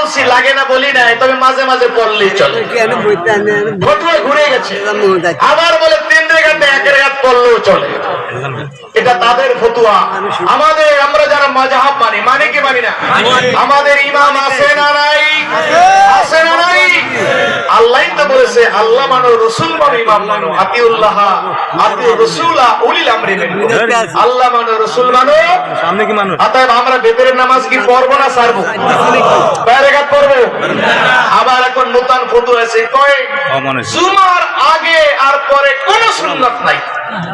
বলছি, লাগে না বলি নাই, তবে মাঝে মাঝে পড়লেই চলে। ফতোয়া ঘুরে গেছে। আবার বলে 3 রেখাতে 1 রেখাত পড়লেও চলে। এটা তাদের ফতোয়া। আমাদের, আমরা যারা মাযহাব মানি, মানে কি মানি না? আমাদের ইমাম আছে না নাই? আছে না নাই? আল্লাহই তো বলেছে, আল্লাহ মানো, রাসূল মানো, ইমাম মানো। আতিউল্লাহ আতিউর রাসূলা উলিল আমরি মিনকুম। আল্লাহ মানো, রাসূল মানো, সামনে কি মানো? অতএব আমরা বেতরের নামাজ কি পড়বো না ছাড়বো? কয় রাকাত পড়বো? আবার এখন নতুন ফতোয়া আছে, কয় জুমার আগে আর পরে কোনো সুন্নাত নাই।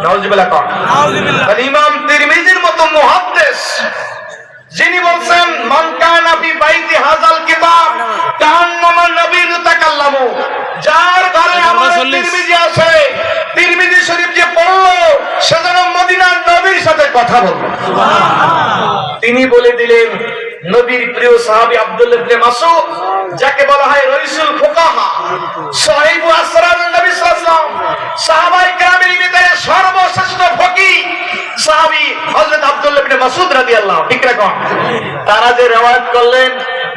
নাউজুবিল্লাহ। নাউজুবিল্লাহ। ইমাম তিরমিজির মতো মুহাদ্দিস যিনি বলছেন, মান কানা ফি বাইতি হাযাল কিতাব কান্নামা নবীয়্যু তাকাল্লামু, যার ঘরে আমার তিরমিজি আছে, তিরমিজি শরীফ যে পড়লো, সে যেন মদিনার নবীর সাথে কথা বলল। তিনি বলে দিলেন, নবীর প্রিয় সাহাবী আব্দুল্লাহ ইবনে মাসউদ, যাকে বলা হয় রাইসুল ফুকাহা, সাহিবু আসরারুন নবী সাল্লাল্লাহু আলাইহি ওয়াসাল্লাম, সাহাবায়ে কেরামের ভিতরে সর্বশ্রেষ্ঠ ফকিহ সাহাবী হযরত আব্দুল্লাহ ইবনে মাসউদ রাদিয়াল্লাহু, ঠিক রাখুন। তারা যে রওয়ায়াত করলেন,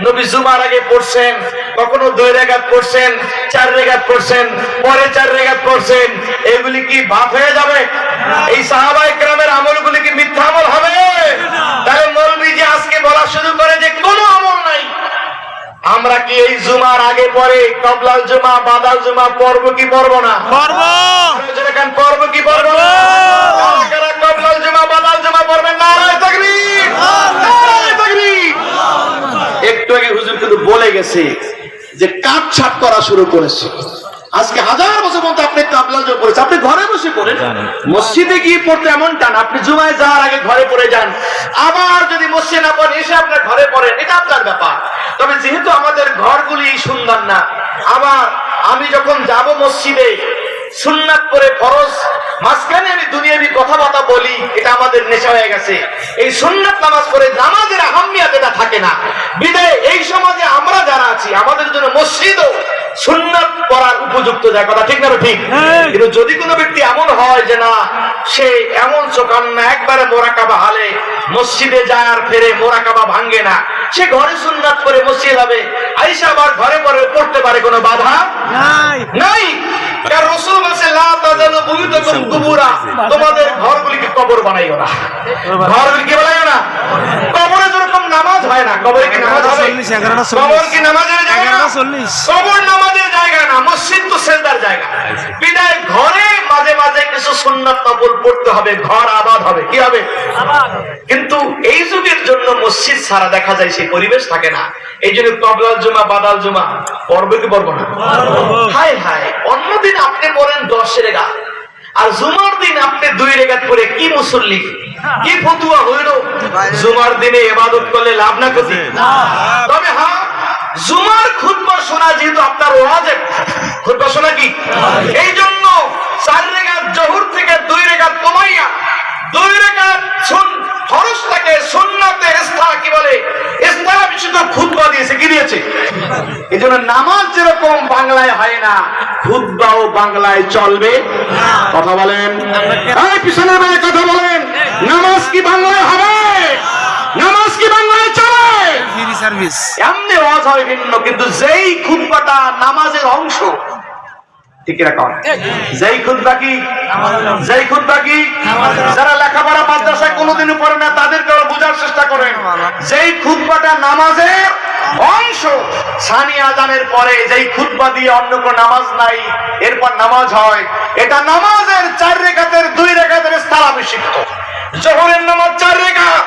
নবী জুমার আগে পড়ছেন, কখনো 2 রাকাত পড়ছেন, 4 রাকাত পড়ছেন, পরে 4 রাকাত পড়ছেন, এগুলি কি বাদ হয়ে যাবে? এই সাহাবায়ে কেরামের আমলগুলি কি মিথ্যা আমল হবে? তাহলে মৌলবী যে আজকে বলা শুরু করে যে কোনো আমল নাই, আমরা কি এই জুমার আগে পরে কবলাল জুমা, বাদাল জুমা পড়বো কি পড়বো না? পড়বো। যেখানে পড়বো কি পড়বো না? কারা কবলাল জুমা, বাদাল জুমা পড়বেন? নারায়ে তাকবীর, নারায়ে তাকবীর। একটু আগে হুজুর কিন্তু বলে গেছে যে কাটছাট করা শুরু করেছে। আজকে 1000 বছর পর্যন্ত আপনি কবলাল জুমা পড়েছেন, আপনি ঘরে বসে পড়েন, মসজিদে গিয়ে পড়তে এমনটা না, আপনি জুমায় যাওয়ার আগে ঘরে পড়ে যান, আবার যদি মসজিদে না পড়েন এসে আপনার ঘরে পড়েন, এটা আপনার ব্যাপার। তবে যেহেতু আমাদের ঘরগুলি সুন্দর না, আবার আমি যখন যাব মসজিদে সুন্নাত পড়ে ফরজ, মাঝখানে আমি দুনিয়াবি কথাবার্তা বলি, এটা আমাদের নেশা হয়ে গেছে। এই সুন্নাত নামাজ পড়ে নামাজের আহম্মিয়ত এটা থাকে না। বিদায় এই সমাজে আমরা যারা আছি, আমাদের জন্য মসজিদও সুন্নাত পড়ার উপযুক্ত জায়গা, কথা ঠিক না? ঠিক। কিন্তু যদি কোনো ব্যক্তি এমন হয় যে না, সে এমন চোখান্না, একবারে মোরাকাবা হালে মসজিদে যায় আর ফেরে, মোরাকাবা ভাঙ্গে না, সে ঘরে সুন্নাত করে মসজিদে যাবে, আয়েশা আবার ঘরে পরে পড়তে পারে, কোনো বাধা নাই। কারণ রাসূল বলেছে, লা তাজালু বুয়ুতাকুম কুবুরা, তোমাদের ঘরগুলিকে কবর বানাইও না। ঘরগুলিকে বানাইও না। কবরে যেরকম নামাজ হয় না, কবরে কি নামাজ হবে? কবর কি নামাজের জায়গা না? কবর নামাজের জায়গা না, মসজিদ তো সেজদার জায়গা। বিদায় ঘরে মাঝে মাঝে কিছু সুন্নাত নফল পড়তে হবে, ঘর আবাদ হবে। কি হবে? আবাদ। কিন্তু এই যুগের জন্য মসজিদ ছাড়া দেখা যায় সেই পরিবেশ থাকে না। এই জন্য কবলাল জুমা, বাদাল জুমা পড়বে কি পড়বো না? হায় হায়, অন্যদিন আপনি পড়েন 10 রেখাত, আর জুমার দিন আপনি 2 রেখাত পড়ে কি মুসল্লি, কি ফতুয়া হইল? জুমার দিনে ইবাদত করলে লাভ না ক্ষতি? তবে হ্যাঁ, জুমার খুতবা শোনা যেহেতু আপনার ওয়াজিব, খুতবা শোনা কি? এই জন্য 4 রেখাত জোহর থেকে 2 রেখাত কমাইয়া 2 রেখাত ফরজটাকে সুন্নাতে ইস্তারা কি বলে, ইস্তারা বিশুদ্ধ খুতবা দিয়েছে। কি দিয়েছে? এই জন্য নামাজ যেরকম বাংলায় হয় না, খুতবাও বাংলায় চলবে। কথা বলেন, এই পিছনের বেলায় কথা বলেন, নামাজ কি বাংলায় হবে? নামাজ কি বাংলায় চলে? Free service. এমনি ওয়াজ হয় ভিন্ন, কিন্তু যেই খুতবাটা নামাজের অংশ, ঠিক রাখুন, যেই খুতবা কি, যেই খুতবা কি, যারা লেখাপড়া মাদ্রাসায় কোনোদিনও পড়ে না তাদেরকে বোঝার চেষ্টা করেন, যেই খুতবাটা নামাজের অংশ, সানি আযানের পরে যেই খুতবা দিয়ে অন্য কোনো নামাজ নাই, এরপর নামাজ হয়, এটা নামাজের 4 রেখাতের 2 রেখাতের স্থলাভিষিক্ত। জোহরের নামাজ 4 রেখাত,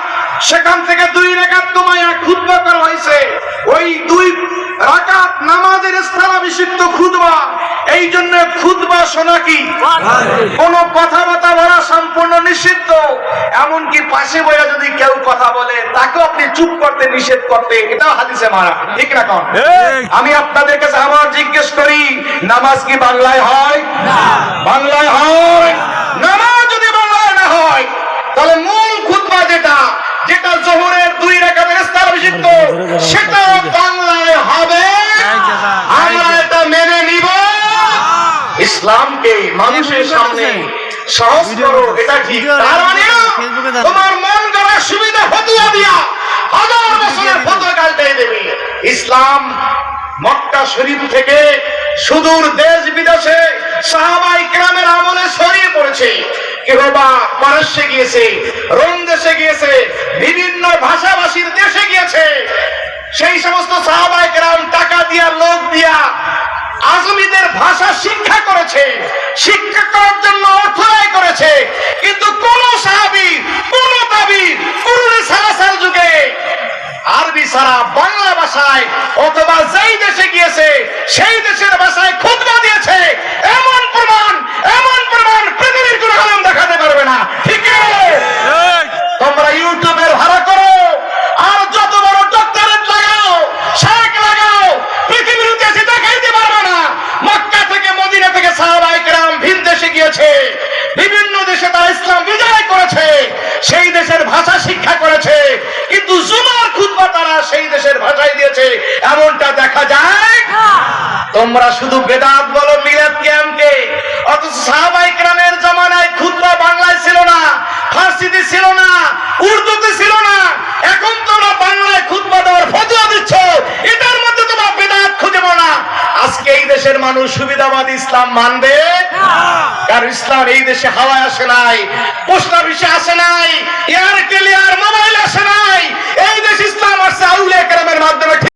সেখান থেকে 2 রেখাত কমাইয়া খুতবা করা হয়েছে। ওই 2 রাকাত নামাজের স্থলাভিষিক্ত খুতবা। এই জন্য খুতবা শোনা কি, কোন কথাবার্তা বলা সম্পূর্ণ নিষিদ্ধ। এমনকি পাশে বসে যদি কেউ কথা বলে তাকে আপনি চুপ করতে নিষেধ করতে, এটাও হাদিসে মারা, ঠিক না? আমি আপনাদের কাছে আবার জিজ্ঞেস করি, নামাজ কি বাংলায় হয়? বাংলায় হয়? নামাজ যদি বাংলায় না হয়, তাহলে মূল খুতবা যেটা, যেটা জোহরের 2 রাকাতের স্থলাভিষিক্ত, সেটাও বাংলায় হবে। আমরা এটা মেনে নিব। ইসলামকে মানুষের সামনে সহজ করো, এটা ঠিক। তার মানে তোমার মন গড়া সুবিধা ফতোয়া দিয়া 1000 বছরের ফতোয়া গাল দিয়ে দেবে। ইসলাম মক্কা শরীফ থেকে সুদূর দেশ বিদেশে সাহাবায়ে কেরামের আমলে ছড়িয়ে পড়েছে। কেউ বা পারস্যে গিয়েছে, রোম দেশে গিয়েছে, বিভিন্ন ভাষাভাষীর দেশে গিয়েছে। সেই সমস্ত সাহাবায়ে কেরাম টাকা দিয়া, লোক দিয়া আজমিদের ভাষা শিক্ষা করেছে, শিক্ষা করার জন্য অর্থ ব্যয় করেছে। কিন্তু কোন সাহাবী, কোন তাবী কুরআনে সালাসাল যুগে আরবি ছাড়া বাংলা ভাষায় অথবা যেই দেশে গিয়েছে সেই দেশের ভাষায় খুতবা দিয়েছে, এমন প্রমাণ পৃথিবীর কোন আলেম দেখাতে পারবে না। ঠিক আছে? তোমরা ইউটিউবের ভাড়া করো আর যত বড় ডক্টরেট লাগাও, শাক লাগাও, পৃথিবীর ইতিহাসে দেখাইতে পারবে না মক্কা থেকে মদিনা থেকে সাহাবায়ে কেরাম ভিন দেশে গিয়েছে, বিভিন্ন দেশে তারা ইসলাম বিজয় করেছে, সেই দেশের ভাষা শিক্ষা করেছে, কিন্তু জুমার খুতবা তারা সেই দেশের ভাষায় দিয়েছে, এমনটা দেখা যায়। তোমরা শুধু বেদাত বলো, মিলাদ কিয়ামকে, অথচ সাহাবায়ে কেরামের জামানায় খুতবা বাংলায় ছিল না, ফার্সিতে ছিল না, উর্দুতে ছিল না। এখন তোমরা বাংলায় খুতবা দেওয়ার ফতোয়া দিচ্ছ, এটার মধ্যে তোমরা বেদাত খুঁজে পাও না। আজকে এই দেশের মানুষ সুবিধাবাদী ইসলাম মানবে? কারণ ইসলাম এই দেশে হাওয়ায় আসে নাই, পোস্ট অফিসে আসে নাই, এয়ার ক্লিয়ার মোবাইল আসে নাই। এই দেশ ইসলাম আসছে আউলিয়া কেরামের মাধ্যমে।